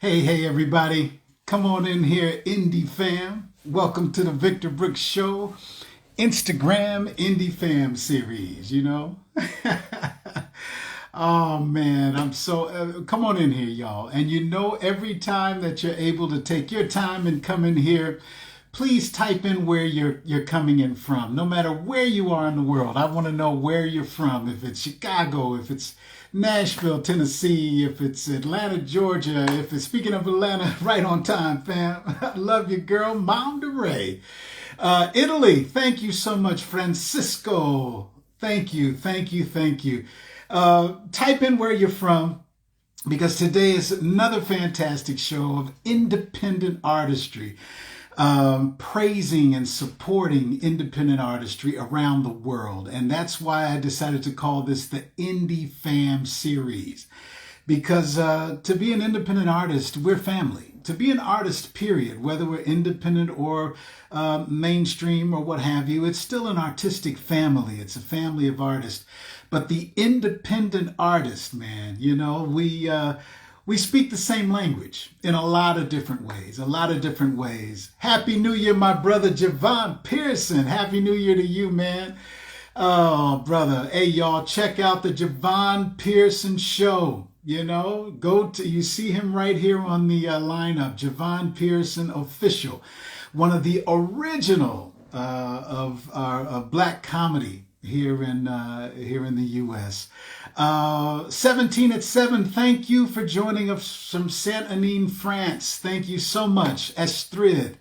Hey, everybody. Come on in here, Indie Fam. Welcome to the Victor Brooks Show, Instagram Indie Fam series. Oh, man, I'm so. Come on in here, y'all. And every time that you're able to take your time and come in here, please type in where you're coming in from. No matter where you are in the world, I want to know where you're from. If it's Chicago, if it's Nashville, Tennessee, if it's Atlanta, Georgia, if it's, speaking of Atlanta, right on time, fam. I love you, girl. Mom DeRay. Italy, thank you so much, Francisco. Thank you. Type in where you're from, because today is another fantastic show of independent artistry, praising and supporting independent artistry around the world. And that's why I decided to call this the Indie Fam series, because to be an independent artist, we're family. To be an artist, period, whether we're independent or mainstream or what have you, it's still an artistic family. It's a family of artists. But the independent artist, man, we speak the same language in a lot of different ways. Happy New Year, my brother Javon Pearson. Happy New Year to you, man. Oh, brother. Hey, y'all, check out the Javon Pearson Show. You see him right here on the lineup, Javon Pearson Official, one of the original of our black comedy here in the U.S. 17 at 7, thank you for joining us from Saint-Denis, France. Thank you so much. Astrid,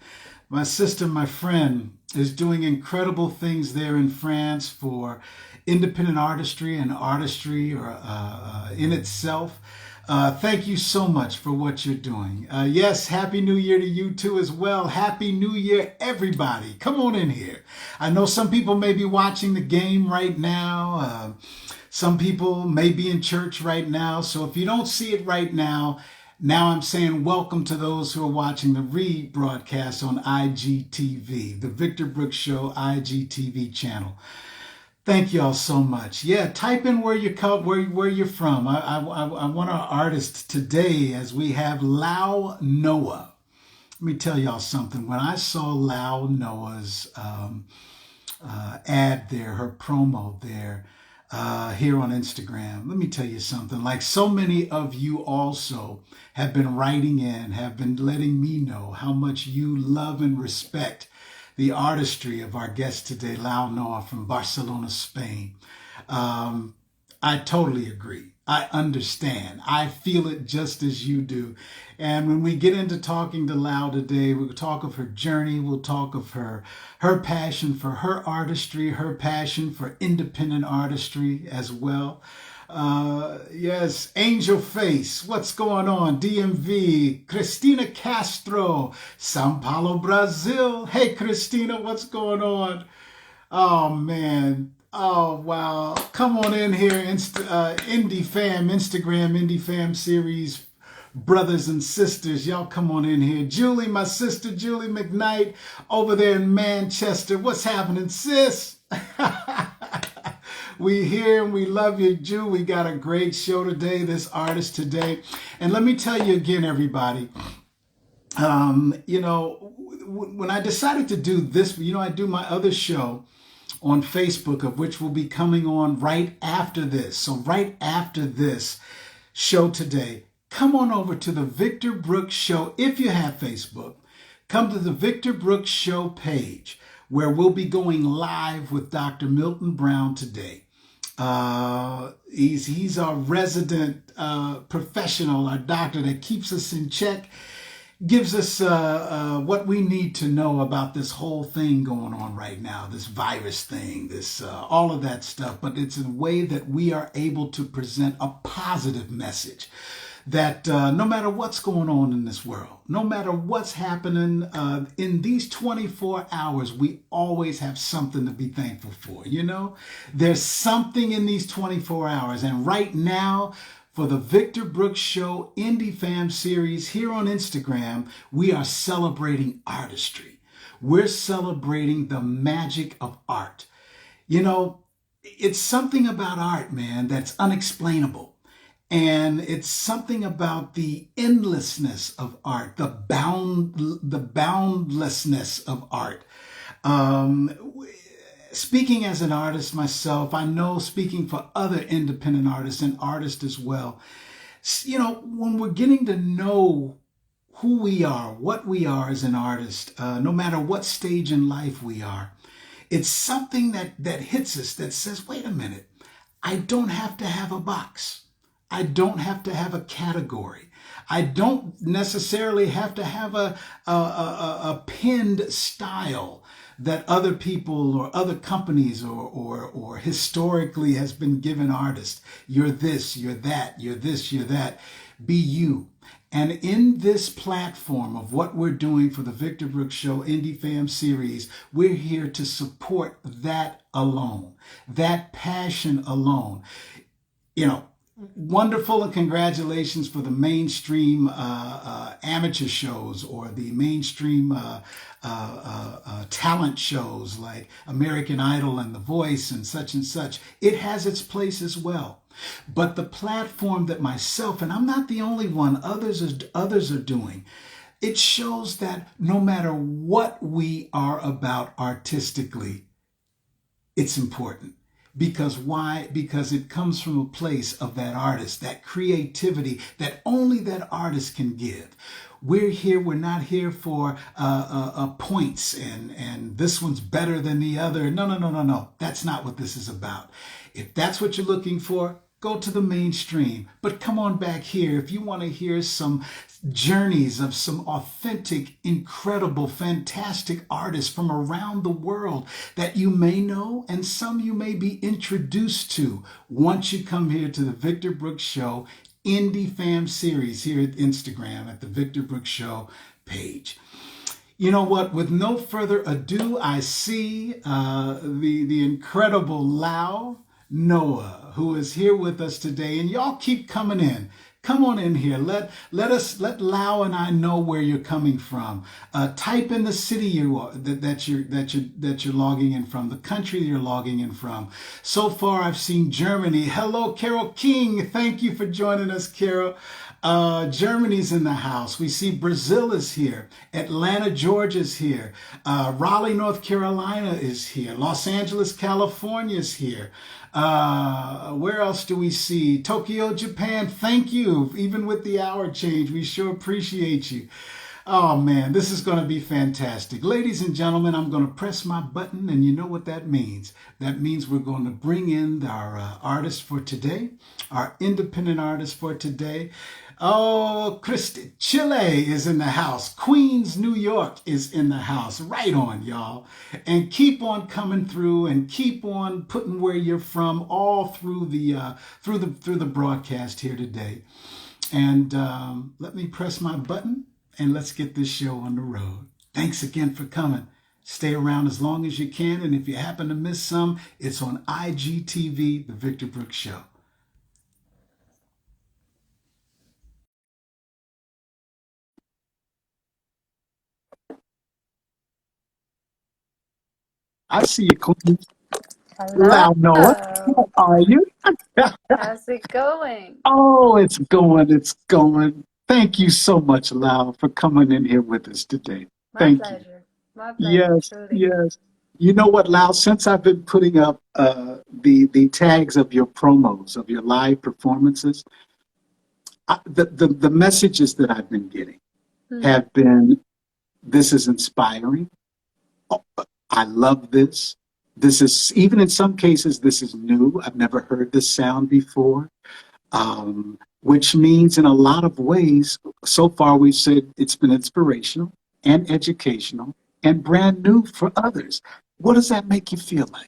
my sister, my friend, is doing incredible things there in France for independent artistry and artistry in itself. Thank you so much for what you're doing. Yes, Happy New Year to you too as well. Happy New Year, everybody. Come on in here. I know some people may be watching the game right now. Some people may be in church right now. So if you don't see it right now I'm saying welcome to those who are watching the rebroadcast on IGTV, the Victor Brooks Show IGTV channel. Thank y'all so much. Yeah, type in where you're from. I want our artist today, as we have Lau Noah. Let me tell y'all something. When I saw Lau Noah's ad there, her promo there, here on Instagram, let me tell you something. Like so many of you also have been writing in, have been letting me know how much you love and respect the artistry of our guest today, Lau Noah from Barcelona, Spain. I totally agree. I understand. I feel it just as you do. And when we get into talking to Lau today, we'll talk of her journey. We'll talk of her passion for her artistry, her passion for independent artistry as well. Yes, Angel Face, what's going on? DMV, Cristina Castro, Sao Paulo, Brazil. Hey, Cristina, what's going on? Oh, man. Oh, wow. Come on in here, Indie Fam, Instagram Indie Fam series, brothers and sisters. Y'all come on in here. Julie, my sister, Julie McKnight, over there in Manchester. What's happening, sis? We here and we love you, Jew. We got a great show today, this artist today. And let me tell you again, everybody, when I decided to do this, I do my other show on Facebook, of which will be coming on right after this. So right after this show today, come on over to the Victor Brooks Show. If you have Facebook, come to the Victor Brooks Show page, where we'll be going live with Dr. Milton Brown today. He's our resident professional, our doctor that keeps us in check, gives us what we need to know about this whole thing going on right now, this virus thing, this all of that stuff. But it's a way that we are able to present a positive message that no matter what's going on in this world, no matter what's happening in these 24 hours, we always have something to be thankful for. There's something in these 24 hours. And right now, for the Victor Brooks Show Indie Fam series here on Instagram, we are celebrating artistry. We're celebrating the magic of art. It's something about art, man, that's unexplainable. And it's something about the endlessness of art, the boundlessness of art. Um, Speaking as an artist myself, I know speaking for other independent artists and artists as well, you know, when we're getting to know who we are, what we are as an artist, no matter what stage in life we are, it's something that hits us that says, wait a minute, I don't have to have a box. I don't have to have a category. I don't necessarily have to have a pinned style that other people or other companies or historically has been given artists. You're this, you're that, you're this, you're that. Be you. And in this platform of what we're doing for the Victor Brooks Show Indie Fam series, we're here to support that alone, that passion alone. You know, wonderful, and congratulations for the mainstream amateur shows or the mainstream talent shows like American Idol and The Voice and such. It has its place as well. But the platform that myself, and I'm not the only one, others are doing, it shows that no matter what we are about artistically, it's important. Because why? Because it comes from a place of that artist, that creativity that only that artist can give. We're not here for points and this one's better than the other. No. That's not what this is about. If that's what you're looking for, go to the mainstream. But come on back here if you want to hear some journeys of some authentic, incredible, fantastic artists from around the world that you may know and some you may be introduced to once you come here to the Victor Brooks Show Indie Fam series here at Instagram at the Victor Brooks Show page. You know what? With no further ado, I see the incredible Lau Noah, who is here with us today, and y'all keep coming in. Come on in here. Let Lau and I know where you're coming from. Type in the city that you're logging in from, the country you're logging in from. So far, I've seen Germany. Hello, Carol King. Thank you for joining us, Carol. Germany's in the house. We see Brazil is here. Atlanta, Georgia's here. Raleigh, North Carolina is here. Los Angeles, California is here. Where else do we see? Tokyo, Japan. Thank you. Even with the hour change, we sure appreciate you. Oh man, this is going to be fantastic. Ladies and gentlemen, I'm going to press my button, and you know what that means. That means we're going to bring in our artist for today, our independent artist for today. Oh, Christy, Chile is in the house. Queens, New York is in the house. Right on, y'all. And keep on coming through and keep on putting where you're from all through the broadcast here today. And let me press my button and let's get this show on the road. Thanks again for coming. Stay around as long as you can. And if you happen to miss some, it's on IGTV, The Victor Brooks Show. I see you, Queen. Hello. Lau Noah. How are you? How's it going? Oh, it's going. Thank you so much, Lau, for coming in here with us today. My Thank you. pleasure. My pleasure, Yes, truly. yes. You know what, Lau? Since I've been putting up the tags of your promos, of your live performances, the messages that I've been getting have been, this is inspiring. I love this. This is, even in some cases, this is new. I've never heard this sound before, which means in a lot of ways, so far we've said it's been inspirational and educational and brand new for others. What does that make you feel like?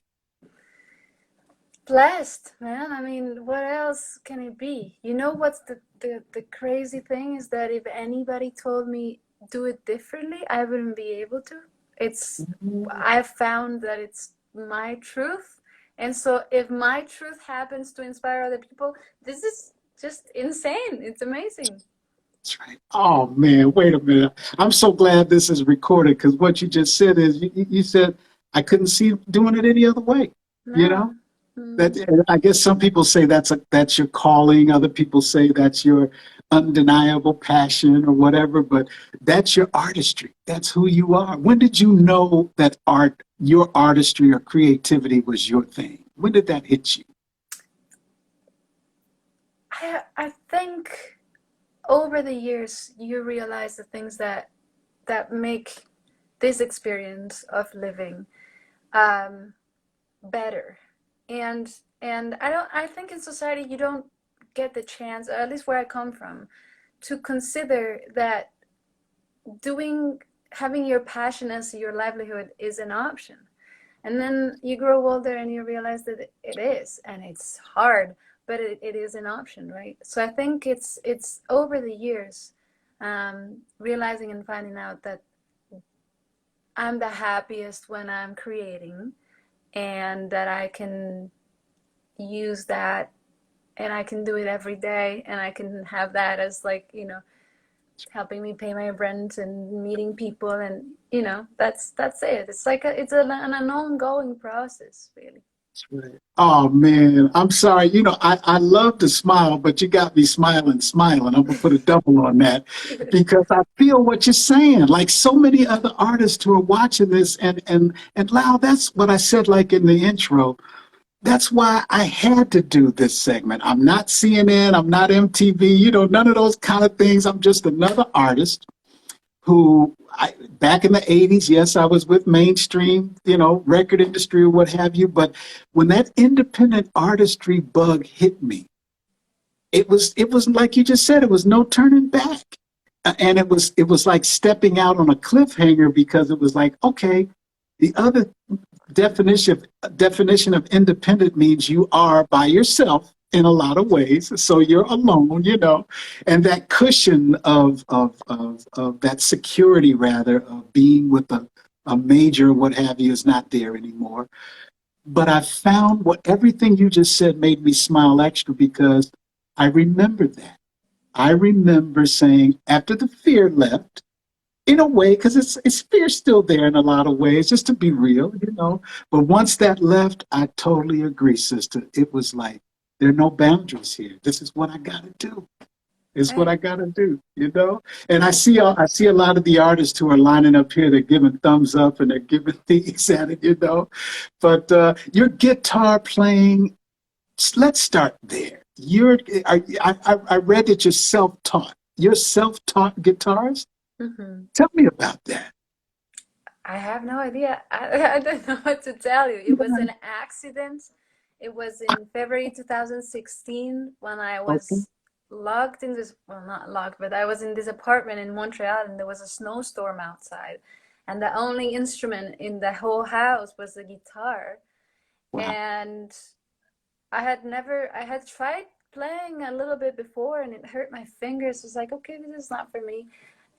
Blessed, man. I mean, what else can it be? You know what's the crazy thing is that if anybody told me do it differently, I wouldn't be able to. I've found that it's my truth. And so if my truth happens to inspire other people, this is just insane. It's amazing. That's right. Oh man, wait a minute. I'm so glad this is recorded because what you just said is you said I couldn't see doing it any other way. You No. know? That, Mm. and I guess some people say that's your calling. Other people say that's your undeniable passion or whatever. But that's your artistry. That's who you are. When did you know that your artistry or creativity was your thing? When did that hit you? I think over the years you realize the things that make this experience of living um, better. And I think in society you don't get the chance, or at least where I come from, to consider that doing having your passion as your livelihood is an option. And then you grow older and you realize that it is, and it's hard, but it is an option, right? So I think it's over the years, realizing and finding out that I'm the happiest when I'm creating, and that I can use that, and I can do it every day, and I can have that as, like, helping me pay my rent and meeting people, and that's it. It's like an ongoing process, really. Right. Oh man, I'm sorry. I love to smile, but you got me smiling. I'm gonna put a double on that because I feel what you're saying. Like so many other artists who are watching this, and Lau, that's what I said, like in the intro. That's why I had to do this segment. I'm not CNN, I'm not MTV, none of those kind of things. I'm just another artist back in the 80s, yes, I was with mainstream, record industry or what have you. But when that independent artistry bug hit me, it was like you just said, it was no turning back. And it was like stepping out on a cliffhanger because it was like, okay, the other definition of independent means you are by yourself in a lot of ways. So you're alone, and that cushion of that security, rather, of being with a major, what have you, is not there anymore. But I found what everything you just said made me smile extra because I remembered that. I remember saying after the fear left, in a way, because it's fear still there in a lot of ways, just to be real. But once that left, I totally agree, sister. It was like there are no boundaries here. This is what I gotta do. It's what Right. I gotta do. And I see a lot of the artists who are lining up here. They're giving thumbs up and they're giving things at it. But your guitar playing, let's start there. I read that you're self-taught. You're self-taught guitarist. Hmm. Tell me about that. I have no idea. I don't know what to tell you. It was an accident. It was in February 2016 when I Okay. was locked in this, well, not locked, but I was in this apartment in Montreal, and there was a snowstorm outside. And the only instrument in the whole house was the guitar. Wow. And I had tried playing a little bit before, and it hurt my fingers. It was like, okay, this is not for me.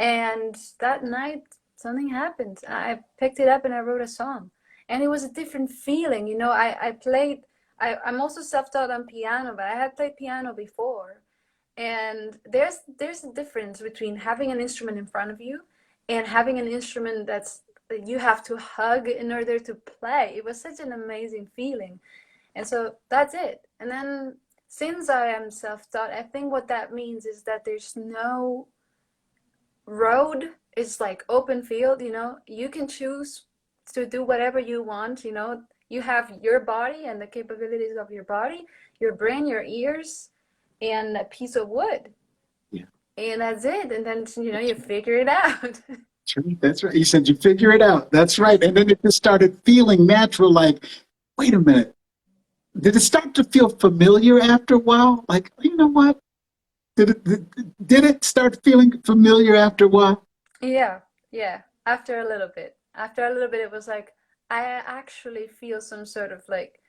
And that night, something happened. I picked it up and I wrote a song. And it was a different feeling. I'm also self-taught on piano, but I had played piano before. And there's a difference between having an instrument in front of you and having an instrument that you have to hug in order to play. It was such an amazing feeling. And so that's it. And then, since I am self-taught, I think what that means is that there's no road. It's like open field. You can choose to do whatever you want. You have your body and the capabilities of your body, your brain, your ears, and a piece of wood. Yeah. And that's it. And then, you figure it out. True. That's right. You said you figure it out. That's right. And then it just started feeling natural. Like, wait a minute. Did it start to feel familiar after a while? Like, you know what? Did it start feeling familiar after a while? Yeah, yeah. After a little bit, it was like I actually feel some sort of, like,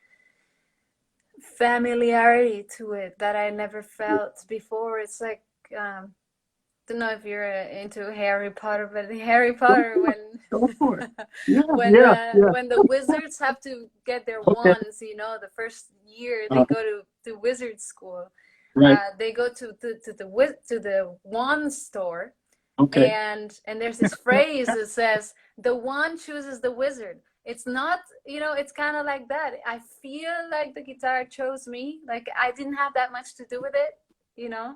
familiarity to it that I never felt before. It's like, don't know if you're into Harry Potter, but in Harry Go Potter, for it. Go for it. when Yeah, when yeah, uh, yeah. when the wizards have to get their Okay. wands, the first year they Uh, go to wizard school. right. They go to the wand store, Okay. and there's this phrase that says, the wand chooses the wizard. it's not, it's kind of like that. I feel like the guitar chose me. Like I didn't have that much to do with it, you know.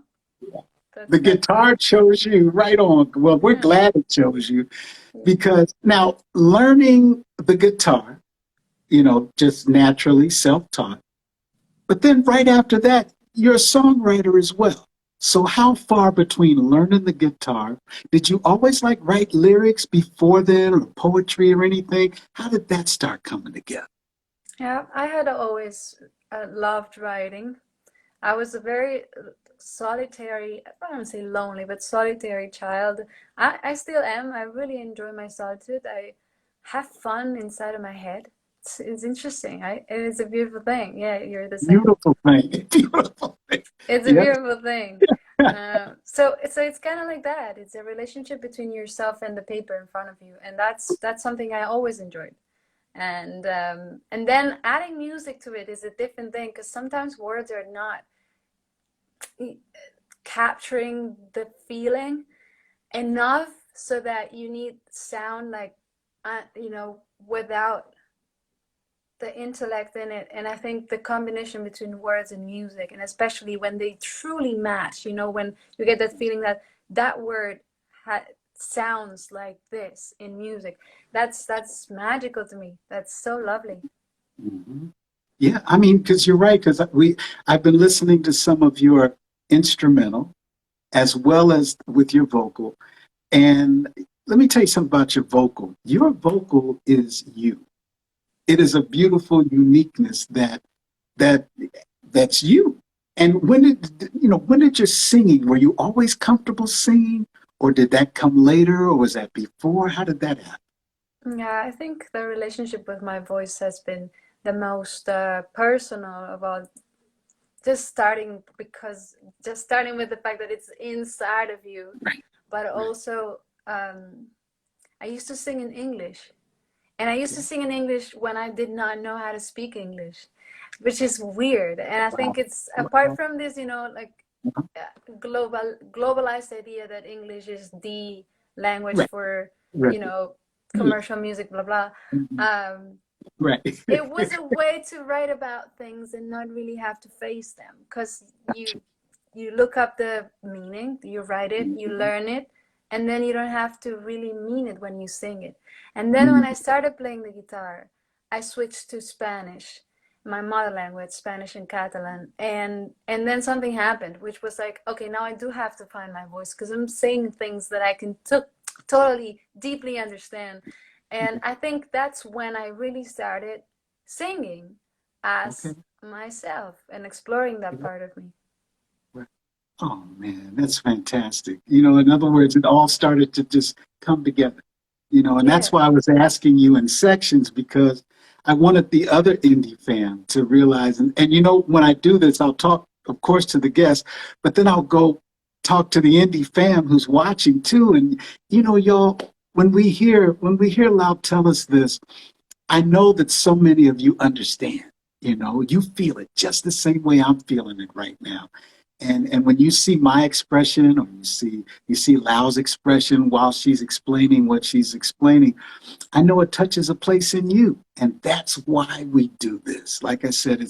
The That's guitar chose you right on. Well, we're yeah, glad it chose you yeah. because now learning the guitar, just naturally self-taught. But then right after that, you're a songwriter as well. So how far between learning the guitar, did you always like write lyrics before then or poetry or anything? How did that start coming together? Yeah, I had always loved writing. I was a very solitary, I don't want to say lonely, but solitary child. I still am. I really enjoy my solitude. I have fun inside of my head. It's interesting. It is a beautiful thing. Yeah, you're the same. Beautiful thing. Beautiful thing. It's a Yeah. beautiful thing. So it's kind of like that. It's a relationship between yourself and the paper in front of you, and that's something I always enjoyed. And then adding music to it is a different thing because sometimes words are not capturing the feeling enough so that you need sound like without the intellect in it. And I think the combination between words and music, and especially when they truly match, when you get that feeling that that word sounds like this in music, that's magical to me. That's so lovely. Mhm. Yeah, I mean, because you're right, because I've been listening to some of your instrumental as well as with your vocal. And let me tell you something about your vocal. Your vocal is you. It is a beautiful uniqueness that that's you. And when did your singing, were you always comfortable singing, or did that come later, or was that before? How did that happen? Yeah, I think the relationship with my voice has been the most personal of all. Just starting with the fact that it's inside of you, Right, but right. also I used to sing in English, and I used to sing in English when I did not know how to speak English, which is weird. And I think Wow. it's apart Wow. from this, like globalized idea that English is the language Right, for, right. Yeah. commercial music, blah blah. Mhm. Um, Right. it was a way to write about things and not really have to face them because you look up the meaning, you write it, you Mhm. learn it, and then you don't have to really mean it when you sing it. And then when Mhm. I started playing the guitar, I switched to Spanish, my mother language, Spanish and Catalan, and then something happened, which was like, okay, now I do have to find my voice because I'm saying things that I can totally deeply understand. And I think that's when I really started singing Okay. as myself and exploring that Yeah. part of me. Right. Oh man, that's fantastic. In other words, it all started to just come together. And that's Yeah. why I was asking you in sections because I wanted the other indie fan to realize. And when I do this, I'll talk, of course, to the guests, but then I'll go talk to the indie fam who's watching too. And y'all, when we hear Lau tell us this, I know that so many of you understand. You feel it just the same way I'm feeling it right now. And when you see my expression, or you see Lau's expression while she's explaining what she's explaining, I know it touches a place in you. And that's why we do this. Like I said,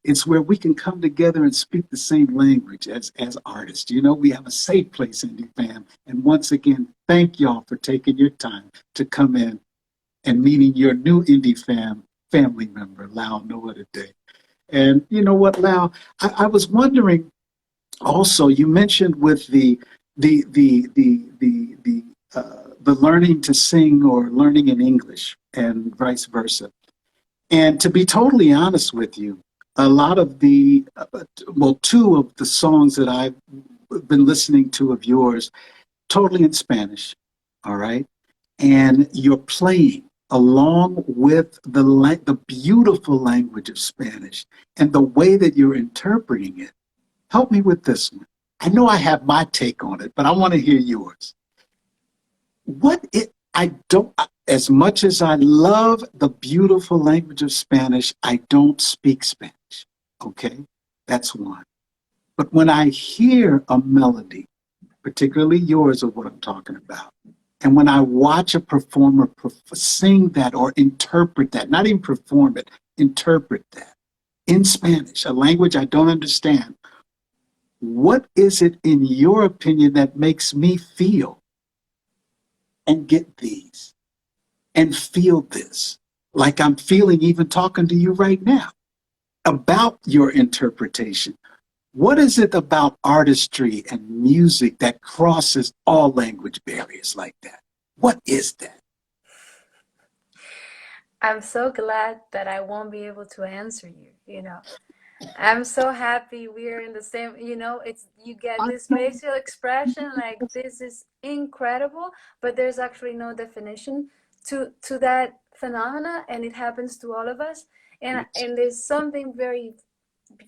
it's where we can come together and speak the same language as artists. We have a safe place, Indie Fam. And once again, thank y'all for taking your time to come in and meeting your new Indie family member, Lau Noah, today. And you know what, Lau? I was wondering also, you mentioned with the learning to sing or learning in English and vice versa. And to be totally honest with you, a lot of two of the songs that I've been listening to of yours, totally in Spanish, all right? And you're playing along with the beautiful language of Spanish and the way that you're interpreting it. Help me with this one. I know I have my take on it, but I want to hear yours. I don't, as much as I love the beautiful language of Spanish, I don't speak Spanish. Okay? That's one. But when I hear a melody, particularly yours of what I'm talking about, And when I watch a performer sing that or interpret that, not even perform it, interpret that in Spanish, a language I don't understand, what is it in your opinion that makes me feel and get these and feel this like I'm feeling even talking to you right now about your interpretation? What is it about artistry and music that crosses all language barriers like that? What is that? I'm so glad that I won't be able to answer you, I'm so happy we're in the same, it's you get I this don't facial expression like this is incredible, but there's actually no definition to that phenomena, and it happens to all of us. And there's something very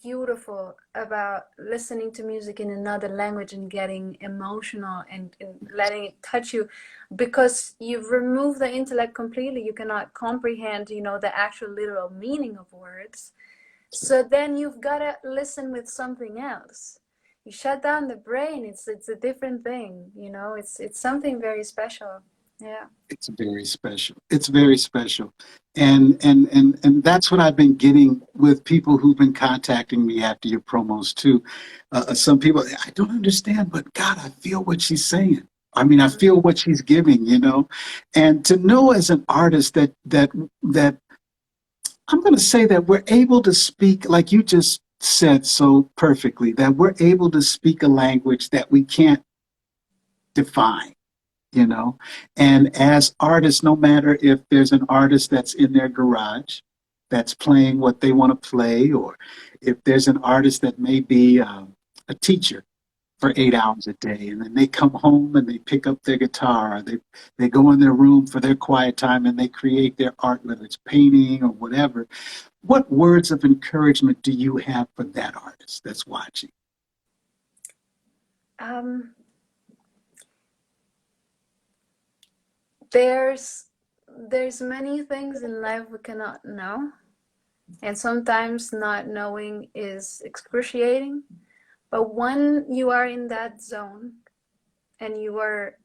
beautiful about listening to music in another language and getting emotional and letting it touch you, because you've removed the intellect completely. You cannot comprehend, the actual literal meaning of words. So then you've got to listen with something else. You shut down the brain. It's a different thing, it's something very special. Yeah. It's very special. It's very special. And that's what I've been getting with people who've been contacting me after your promos too. Some people, I don't understand, but God, I feel what she's saying. I mean, I feel what she's giving. And to know as an artist that I'm going to say that we're able to speak, like you just said so perfectly, that we're able to speak a language that we can't define, you know. And as artists, no matter if there's an artist that's in their garage that's playing what they want to play, or if there's an artist that may be a teacher for 8 hours a day, and then they come home and they pick up their guitar, or they go in their room for their quiet time and they create their art, whether it's painting or whatever. What words of encouragement do you have for that artist that's watching? um there's many things in life we cannot know, and sometimes not knowing is excruciating. But when you are in that zone and you are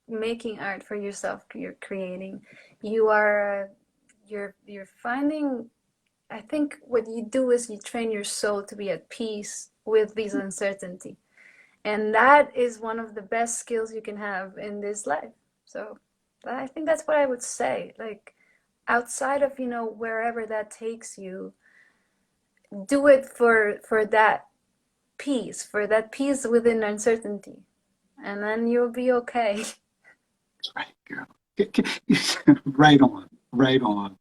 making art for yourself, you're creating, you are you're finding, I think what you do is you train your soul to be at peace with this uncertainty, and that is one of the best skills you can have in this life. So I think that's what I would say. Like, outside of, wherever that takes you, do it for that peace, within uncertainty, and then you'll be okay. Right, girl. Right on, right on.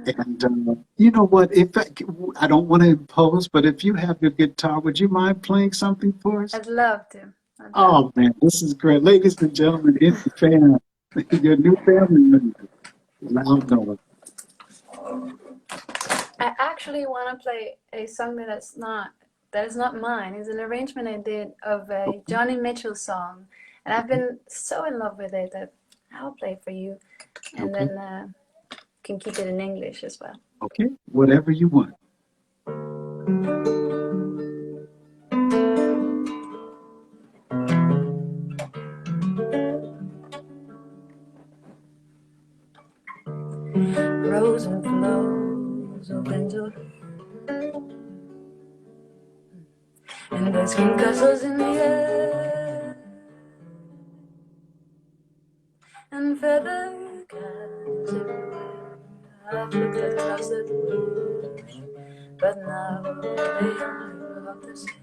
And you know what? If I don't want to impose, but if you have your guitar, would you mind playing something for us? I'd love to. I'd love Oh man, this is great, ladies and gentlemen. It's the fan, your new family member, Lau Noah. I actually want to play a song that is not mine. It's an arrangement I did of a Johnny Mitchell song, and I've been so in love with it that I'll play for you, and Okay, then can keep it in English as well. okay, whatever you want. Rose and flows open to and there's green castles in the air and feather cats everywhere. I've looked at clouds that push, but now they only block the sky.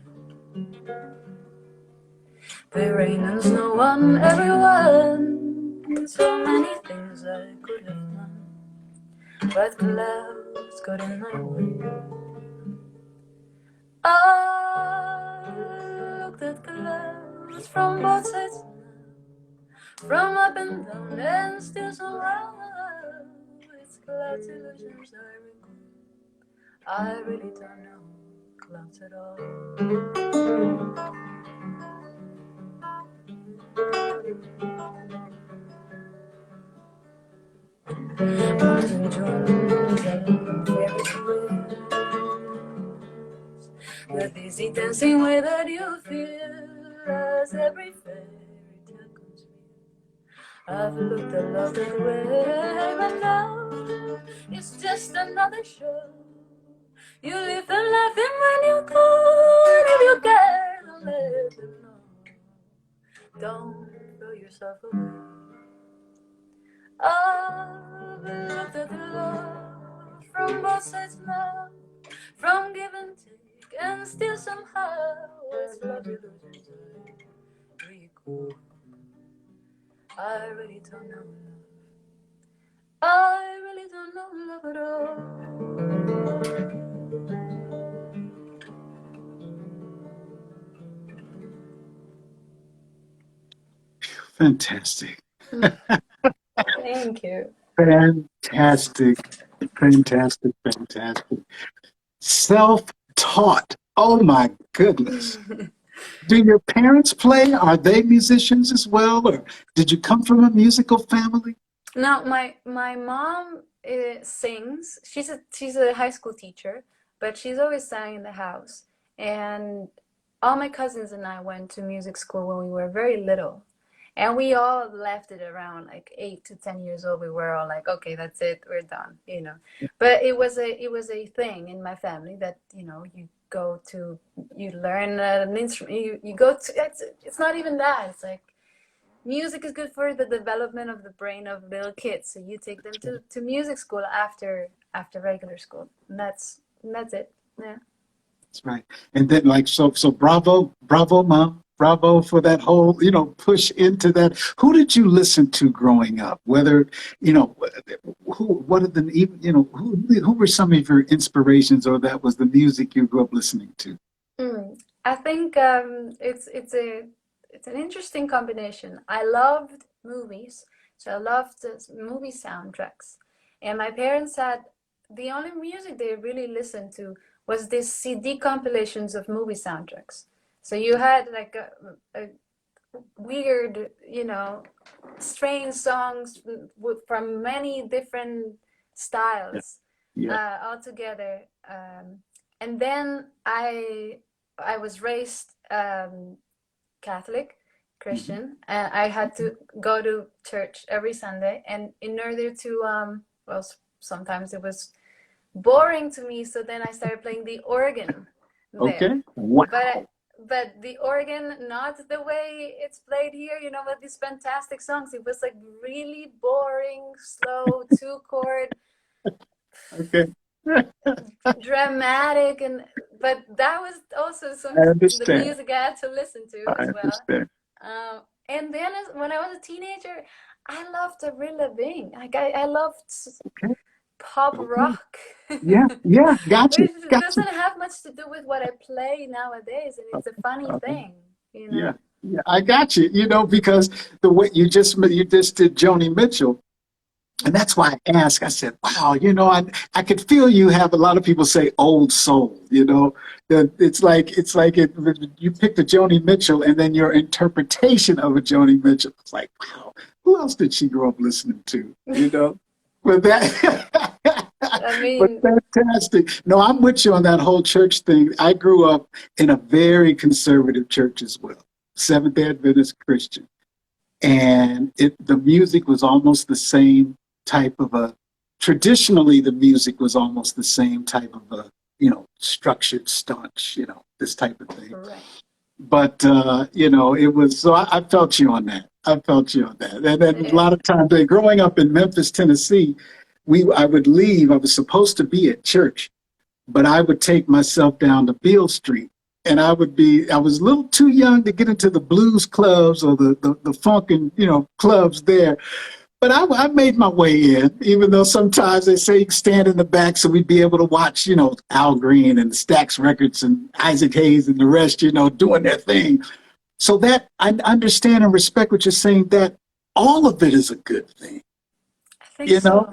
They rain and snow on everyone. So many things I could have done, but clouds got in my way. I looked at clouds from both sides, from up and down, and still somehow it's clouds illusions I recall. I really don't know clouds at all. Moons and Junes and fairy tales, the dizzy dancing way that you feel as every fairy tale comes real. I've looked at love that way, but now it's just another show. You live and laugh and when you could, if you care, don't let them know. Don't throw yourself away. I've looked at the love from both sides now, from give and take, and still somehow it's love you lose inside. Recall, I really don't know love. I really don't know love at all. Fantastic. Thank you. Fantastic. Fantastic. Fantastic. Self-taught. Oh my goodness. Do your parents play? Are they musicians as well? Or did you come from a musical family? No, my mom sings. She's a high school teacher, but she's always sang in the house. And all my cousins and I went to music school when we were very little. And we all left it around like 8 to 10 years old. We were all like, okay, that's it, we're done, you know. But it was a thing in my family that, you know, you learn an instrument, you go to, it's not even that. It's like music is good for the development of the brain of little kids. So you take them to music school after regular school. And that's it. Yeah. That's right. And then like so bravo, bravo, mom. Bravo for that whole, push into that. Who did you listen to growing up? Whether, what are the, who were some of your inspirations, or that was the music you grew up listening to? I think it's an interesting combination. I loved movies, so I loved the movie soundtracks. And my parents had the only music they really listened to was these CD compilations of movie soundtracks. So you had like a weird, strange songs from many different styles Yeah. all together. And then I was raised Catholic, Mhm. Christian, and I had to go to church every Sunday. And in order to, well, sometimes it was boring to me, so then I started playing the organ there. Okay. Wow. But the organ, not the way it's played here, with these fantastic songs. It was like really boring, slow, two chord, Okay. dramatic, but that was also I the understand. music I had to listen to I as well. understand. And then when I was a teenager, I loved Avril Lavigne. Like I loved Okay. pop Okay. rock, Yeah. Yeah. Gotcha. which Gotcha. doesn't have much to do with what I play nowadays, and it's a funny Okay. thing, you Yeah. know. Yeah. I got you. Because the way you just did Joni Mitchell. And that's why I asked. I said, wow, I could feel you have a lot of people say old soul, that you picked a Joni Mitchell and then your interpretation of a Joni Mitchell. It's like, wow, who else did she grow up listening to? But that, I but mean, fantastic. No, I'm with you on that whole church thing. I grew up in a very conservative church as well, Seventh-day Adventist Christian, and the music was almost the same type of a traditionally the music was almost the same type of a structured staunch, this type of thing. right. But it was, so I felt you on that. I felt you on that. And then a Yeah. lot of times, growing up in Memphis, Tennessee, I would leave. I was supposed to be at church, but I would take myself down to Beale Street. And I was a little too young to get into the blues clubs or the funk and, clubs there. But I made my way in, even though sometimes they say you can stand in the back so we'd be able to watch, Al Green and Stax Records and Isaac Hayes and the rest, doing their thing. So that I understand and respect what you're saying, that all of it is a good thing, I think so.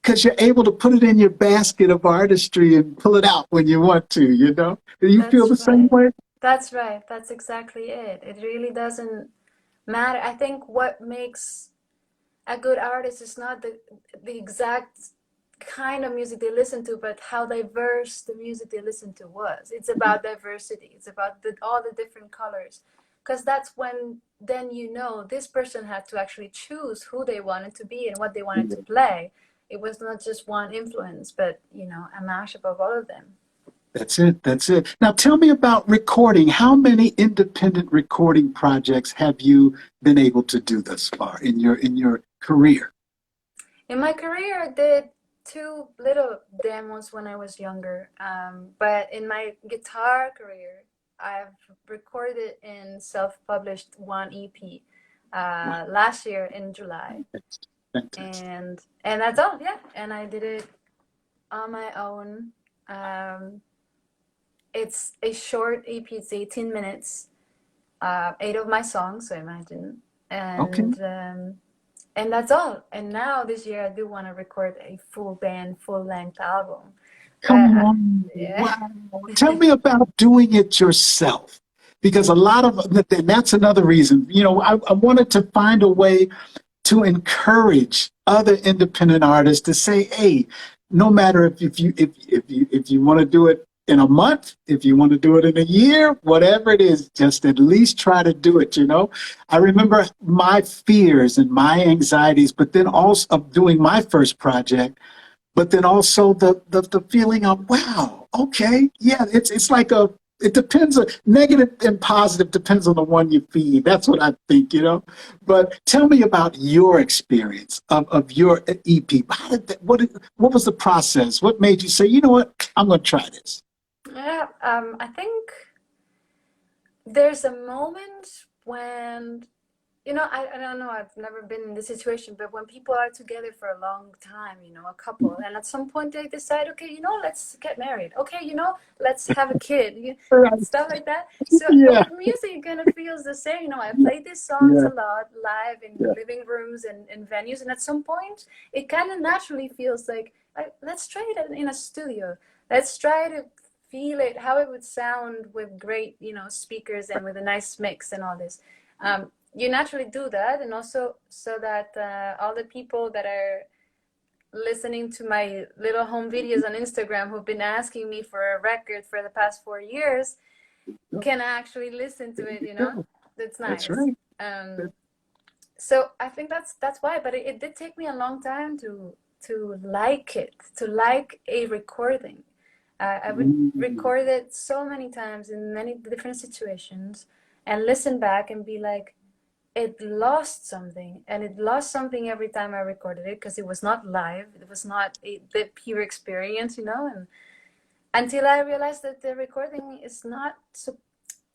because you're able to put it in your basket of artistry and pull it out when you want to. Do you feel That's the same right. way? That's right. That's exactly it. It really doesn't matter. I think what makes a good artist is not the exact kind of music they listen to, but how diverse the music they listen to was. It's about diversity. It's about all the different colors because that's when then you know this person had to actually choose who they wanted to be and what they wanted to play. It was not just one influence, but a mashup of all of them. That's it. That's it. Now tell me about recording. How many independent recording projects have you been able to do thus far in your career? In my career, I did two little demos when I was younger. But in my guitar career, I've recorded and self-published one EP Wow, last year in July. that's fantastic. And that's all, yeah. And I did it on my own. It's a short EP, it's 18 minutes, 8 of my songs, so imagine. Okay. And that's all. And now this year I do want to record a full band, full length album. But Come on. yeah. Wow. Tell me about doing it yourself. Because a lot of, and that's another reason, I wanted to find a way to encourage other independent artists to say, hey, no matter if you want to do it in a month, if you want to do it in a year, whatever it is, just at least try to do it. I remember my fears and my anxieties, but then also of doing my first project, but then also the feeling of, wow, okay, yeah, it's like it depends on negative and positive, depends on the one you feed. That's what I think. But tell me about your experience of your EP. How did that, what was the process? What made you say, you know what, I'm going to try this? Yeah, I think there's a moment when, I don't know, I've never been in this situation, but when people are together for a long time, a couple, and at some point they decide, okay, let's get married. Okay, let's have a kid, Right. stuff like that. So Yeah, with music, it kind of feels the same. I played these songs yeah, a lot live in yeah. living rooms and venues, and at some point, it kind of naturally feels like, let's try it in a studio. Let's try to feel it, how it would sound with great, speakers and with a nice mix and all this. You naturally do that, and also so that all the people that are listening to my little home videos on Instagram who've been asking me for a record for the past 4 years can actually listen to it. That's That's nice. right. So I think that's why, but it did take me a long time to like it, to like a recording. I would record it so many times in many different situations and listen back and be like, it lost something, and it lost something every time I recorded it because it was not live. It was not the pure experience, and until I realized that the recording is not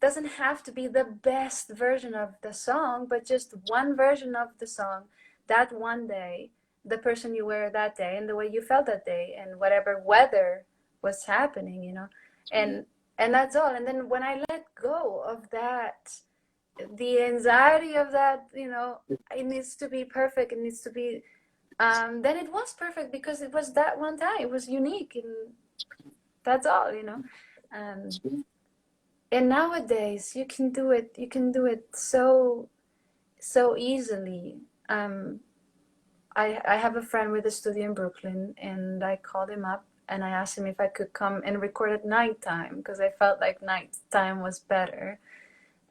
doesn't have to be the best version of the song, but just one version of the song that one day, the person you were that day and the way you felt that day and whatever weather was happening, and that's all. And then when I let go of that, the anxiety of that, it needs to be perfect, it needs to be then it was perfect because it was that one time, it was unique, and that's all. um, and nowadays you can do it so easily. I have a friend with a studio in Brooklyn, and I called him up and I asked him if I could come and record at nighttime because I felt like nighttime was better.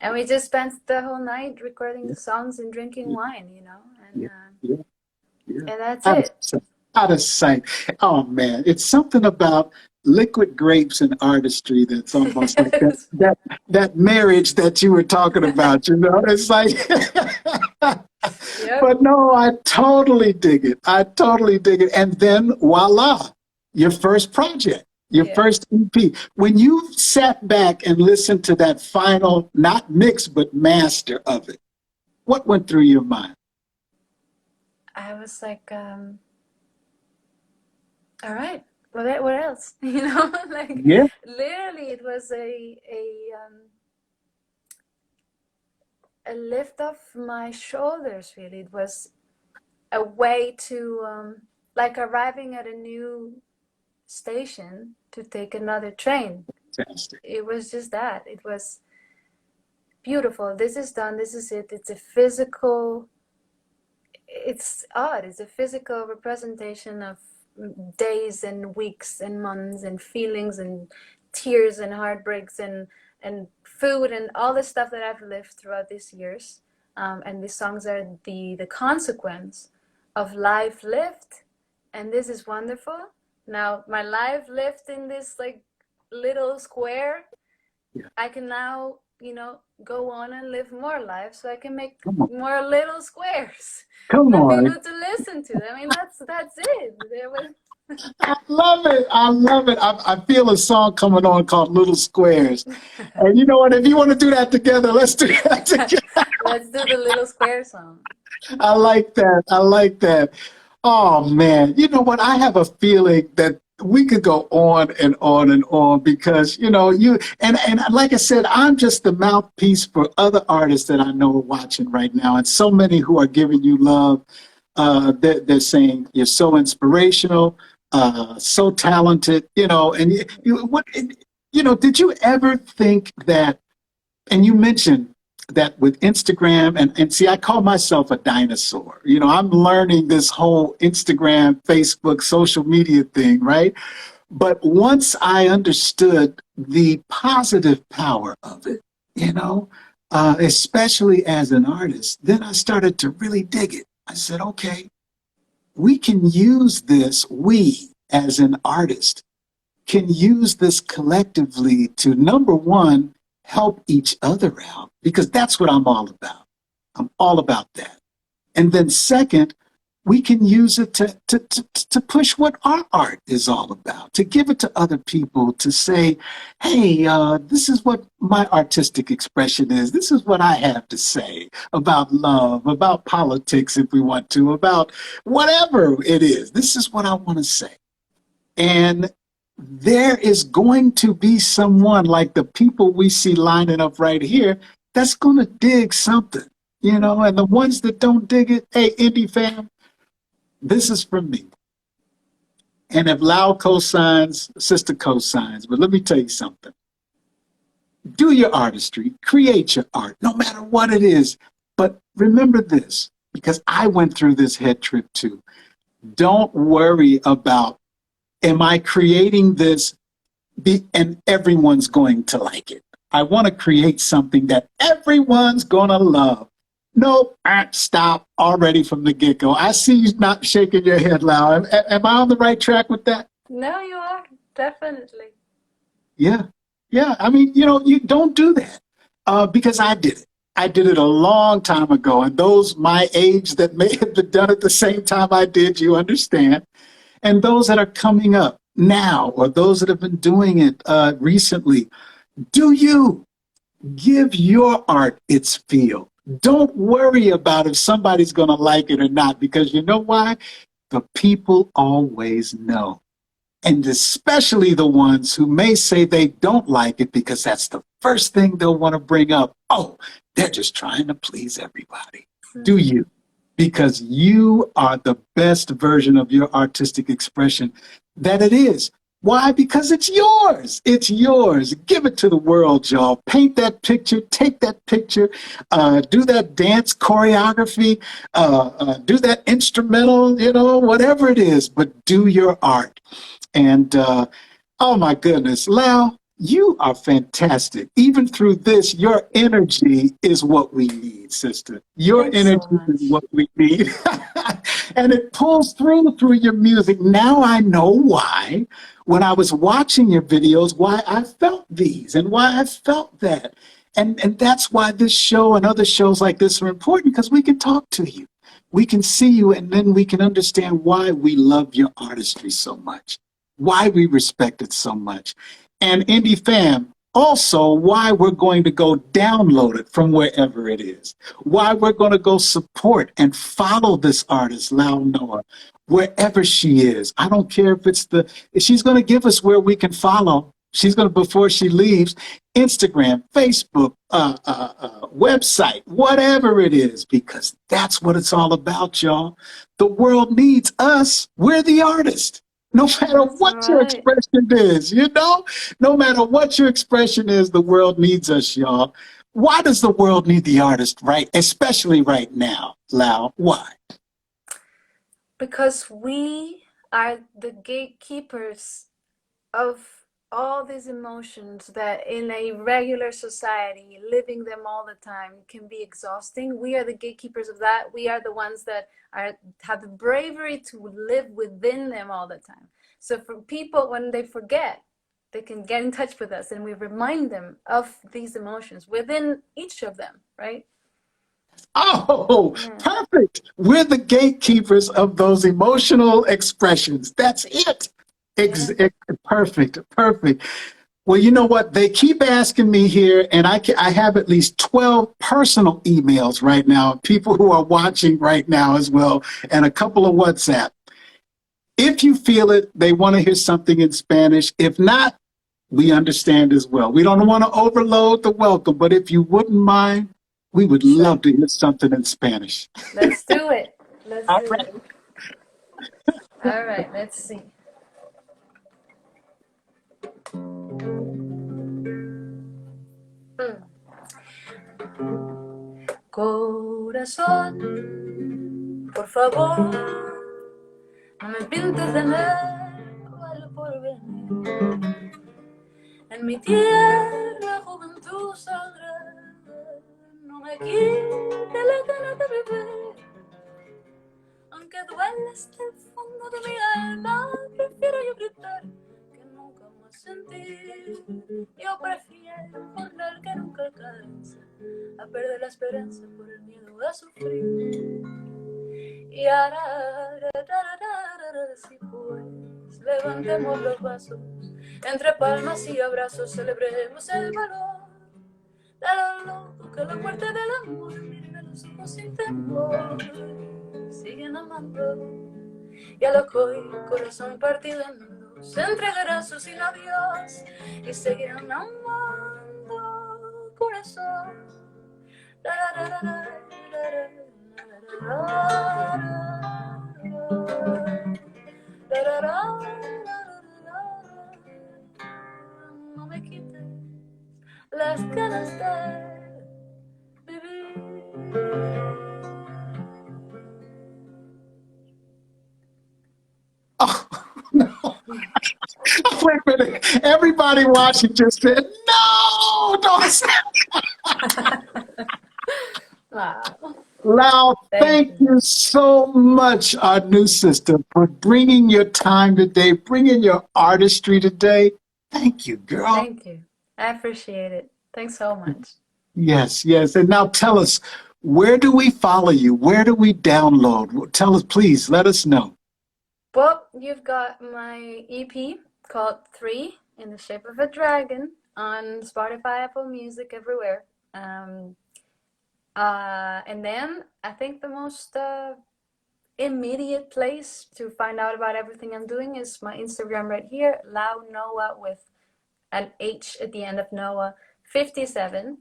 And we just spent the whole night recording the songs and drinking wine, and Yeah, yeah, yeah. and that's Out of it. sight. Out of sight. Oh man, it's something about liquid grapes and artistry that's almost like that marriage that you were talking about. It's like. Yep. But no, I totally dig it. I totally dig it. And then voila, your first project, your Yeah. first EP. When you sat back and listened to that final, not mix, but master of it, what went through your mind? I was like, all right, what else? Like Yeah, literally, it was a lift off my shoulders. Really, it was a way to like arriving at a new station to take another train. fantastic. It was just that. It was beautiful. This is done. This is it. It's a physical. It's odd. It's a physical representation of days and weeks and months and feelings and tears and heartbreaks and food and all the stuff that I've lived throughout these years. And these songs are the consequence of life lived, and this is wonderful. Now my life lived in this like little square, Yeah. I can now, go on and live more life so I can make Come on. more little squares Come for on. people to listen to. I mean, that's it. I love it. I love it. I feel a song coming on called Little Squares. And you know what? If you want to do that together, let's do that together. Let's do the little square song. I like that. I like that. Oh man, you know what? I have a feeling that we could go on and on and on because you and like I said, I'm just the mouthpiece for other artists that I know are watching right now, and so many who are giving you love. They're saying you're so inspirational, so talented. And did you ever think that? And you mentioned that with Instagram and see, I call myself a dinosaur. I'm learning this whole Instagram, Facebook, social media thing, right? But once I understood the positive power of it, especially as an artist, then I started to really dig it. I said, okay, we can use this, we as an artist can use this collectively to, number one, help each other out, because that's what I'm all about. I'm all about that. And then second, we can use it to push what our art is all about, to give it to other people, to say, hey, this is what my artistic expression is. This is what I have to say about love, about politics, if we want to, about whatever it is. This is what I want to say. And there is going to be someone like the people we see lining up right here that's going to dig something, and the ones that don't dig it, hey, indie fam, this is from me. And if Lau co-signs, sister co-signs, but let me tell you something. Do your artistry, create your art, no matter what it is. But remember this, because I went through this head trip too. Don't worry about, am I creating this and everyone's going to like it? I want to create something that everyone's going to love. Nope, stop already from the get-go. I see you not shaking your head, Lau. Am I on the right track with that? No, you are, definitely. Yeah. Yeah. I mean, you don't do that because I did it. I did it a long time ago. And those my age that may have been done at the same time I did, you understand. And those that are coming up now, or those that have been doing it recently, do you give your art its feel? Don't worry about if somebody's going to like it or not, because you know why? The people always know. And especially the ones who may say they don't like it, because that's the first thing they'll want to bring up. Oh, they're just trying to please everybody. Do you? Because you are the best version of your artistic expression that it is. Why? Because it's yours. It's yours. Give it to the world, y'all. Paint that picture. Take that picture. Do that dance choreography. Do that instrumental, whatever it is. But do your art. And oh my goodness, Lau, you are fantastic. Even through this, your energy is what we need, sister. Your Thanks energy so much. is what we need. And it pulls through your music. Now I know why, when I was watching your videos, why I felt these and why I felt that. And that's why this show and other shows like this are important, because we can talk to you. We can see you, and then we can understand why we love your artistry so much, why we respect it so much. And Indie Fam, also why we're going to go download it from wherever it is, why we're going to go support and follow this artist, Lau Noah, wherever she is. I don't care if she's going to give us where we can follow. She's going to, before she leaves, Instagram, Facebook, website, whatever it is, because that's what it's all about, y'all. The world needs us. We're the artist. No matter what your expression is, no matter what your expression is, the world needs us, y'all. Why does the world need the artist, right? Especially right now, Lau? Why? Because we are the gatekeepers of all these emotions that in a regular society, living them all the time can be exhausting. We are the gatekeepers of that. We are the ones that have the bravery to live within them all the time. So for people, when they forget, they can get in touch with us and we remind them of these emotions within each of them, right? Oh, Yeah. perfect. We're the gatekeepers of those emotional expressions. That's it. Yeah. Perfect. Perfect. Well, you know what? They keep asking me here, and I have at least 12 personal emails right now, people who are watching right now as well, and a couple of WhatsApp. If you feel it, they want to hear something in Spanish. If not, we understand as well. We don't want to overload the welcome, but if you wouldn't mind, we would Sure. love to hear something in Spanish. Let's do it. Let's All do right. it. All right, let's see. Corazón, por favor, no me pintes de nuevo al porvenir. En mi tierra, juventud sagrada, no me quite la gana de vivir. Aunque duele hasta el fondo de mi alma, prefiero yo gritar que nunca más sentir. Yo prefiero volar que nunca alcanza a perder la esperanza por el miedo a sufrir. Y ahora, si pues, levantemos los vasos, entre palmas y abrazos, celebremos el valor de los locos que la muerte del amor miren a los ojos sin temor, siguen amando. Y a lo que hoy, corazón partido en dos, se entregarán su sin adiós y seguirán amando, corazón. No me quites las ganas de vivir. Oh, no. Wait a minute. Everybody watching just said, no, don't say Wow. Lau, thank you so much, our new sister, for bringing your time today, bringing your artistry today. Thank you, girl. Thank you. I appreciate it. Thanks so much. Yes, yes. And now tell us, where do we follow you? Where do we download? Tell us, please, let us know. Well, you've got my EP called 3 in the Shape of a Dragon on Spotify, Apple Music, everywhere. And then I think the most immediate place to find out about everything I'm doing is my Instagram right here, Lau Noah with an H at the end of Noah 57.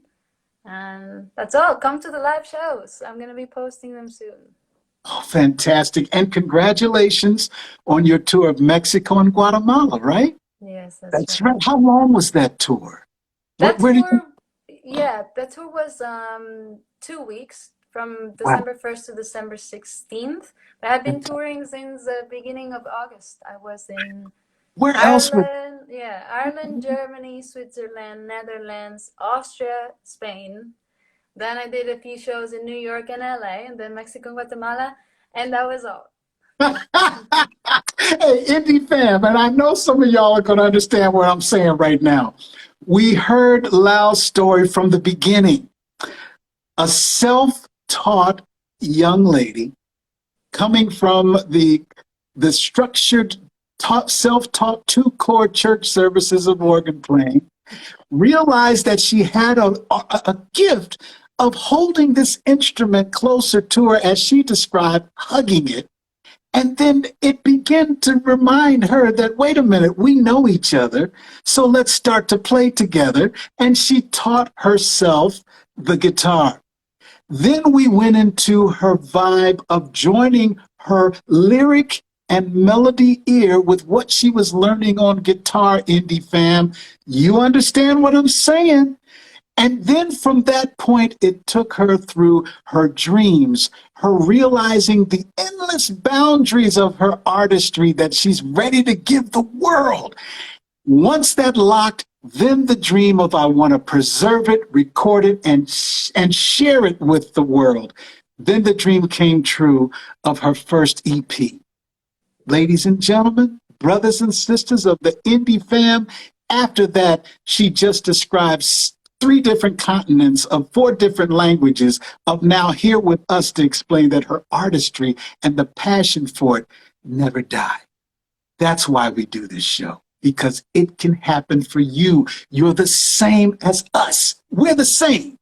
And that's all. Come to the live shows. I'm going to be posting them soon. Oh, fantastic. And congratulations on your tour of Mexico and Guatemala, right? Yes, That's right. right. How long was that tour? That Where did tour, yeah, that tour was 2 weeks from Wow. December 1st to December 16th. But I've been touring since the beginning of August. I was in Where else would Ireland, Germany, Switzerland, Netherlands, Austria, Spain. Then I did a few shows in New York and LA, and then Mexico and Guatemala, and that was all. Hey, Indie fam, and I know some of y'all are going to understand what I'm saying right now. We heard Lau's story from the beginning. A self-taught young lady coming from the structured, self-taught two-core church services of organ playing, realized that she had a gift of holding this instrument closer to her, as she described, hugging it. And then it began to remind her that, wait a minute, we know each other, so let's start to play together. And she taught herself the guitar. Then we went into her vibe of joining her lyric and melody ear with what she was learning on guitar, Indie fam. You understand what I'm saying? And then from that point, it took her through her dreams, her realizing the endless boundaries of her artistry that she's ready to give the world. Once that locked, then the dream of I want to preserve it, record it, and share it with the world. Then the dream came true of her first EP. Ladies and gentlemen, brothers and sisters of the indie fam, after that, she just describes 3 different continents of 4 different languages of now here with us to explain that her artistry and the passion for it never die. That's why we do this show, because it can happen for you. You're the same as us. We're the same.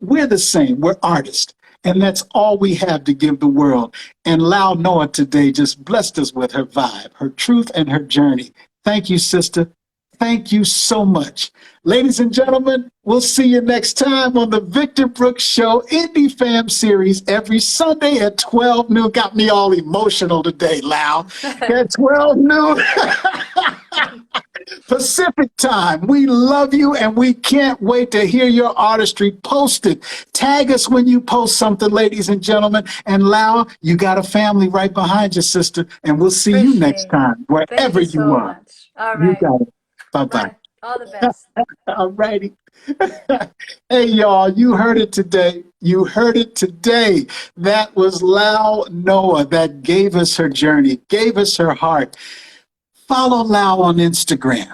We're the same. We're artists. And that's all we have to give the world. And Lau Noah today just blessed us with her vibe, her truth, and her journey. Thank you, sister. Thank you so much. Ladies and gentlemen, we'll see you next time on the Victor Brooks Show Indie Fam series every Sunday at 12 noon. Got me all emotional today, Lau. At 12 noon. Pacific time. We love you and we can't wait to hear your artistry posted. Tag us when you post something, ladies and gentlemen. And Lau, you got a family right behind you, sister. And we'll see you next time, wherever Thank you you so are. much. All You right. got it. Bye-bye. Bye. All the best. All righty. Hey, y'all, you heard it today. You heard it today. That was Lau Noah that gave us her journey, gave us her heart. Follow Lau on Instagram.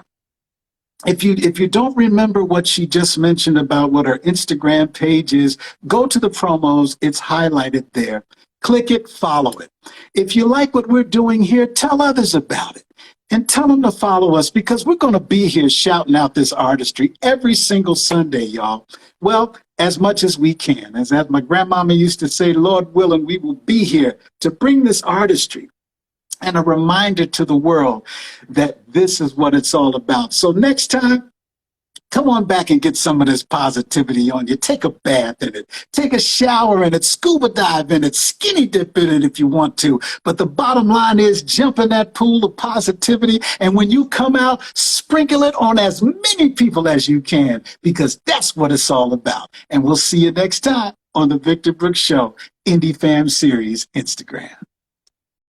If you don't remember what she just mentioned about what her Instagram page is, go to the promos. It's highlighted there. Click it, follow it. If you like what we're doing here, tell others about it. And tell them to follow us, because we're going to be here shouting out this artistry every single Sunday, y'all. Well, as much as we can. As my grandmama used to say, Lord willing, we will be here to bring this artistry and a reminder to the world that this is what it's all about. So next time, come on back and get some of this positivity on you. Take a bath in it. Take a shower in it. Scuba dive in it. Skinny dip in it if you want to. But the bottom line is jump in that pool of positivity. And when you come out, sprinkle it on as many people as you can, because that's what it's all about. And we'll see you next time on the Victor Brooks Show Indie Fam Series Instagram.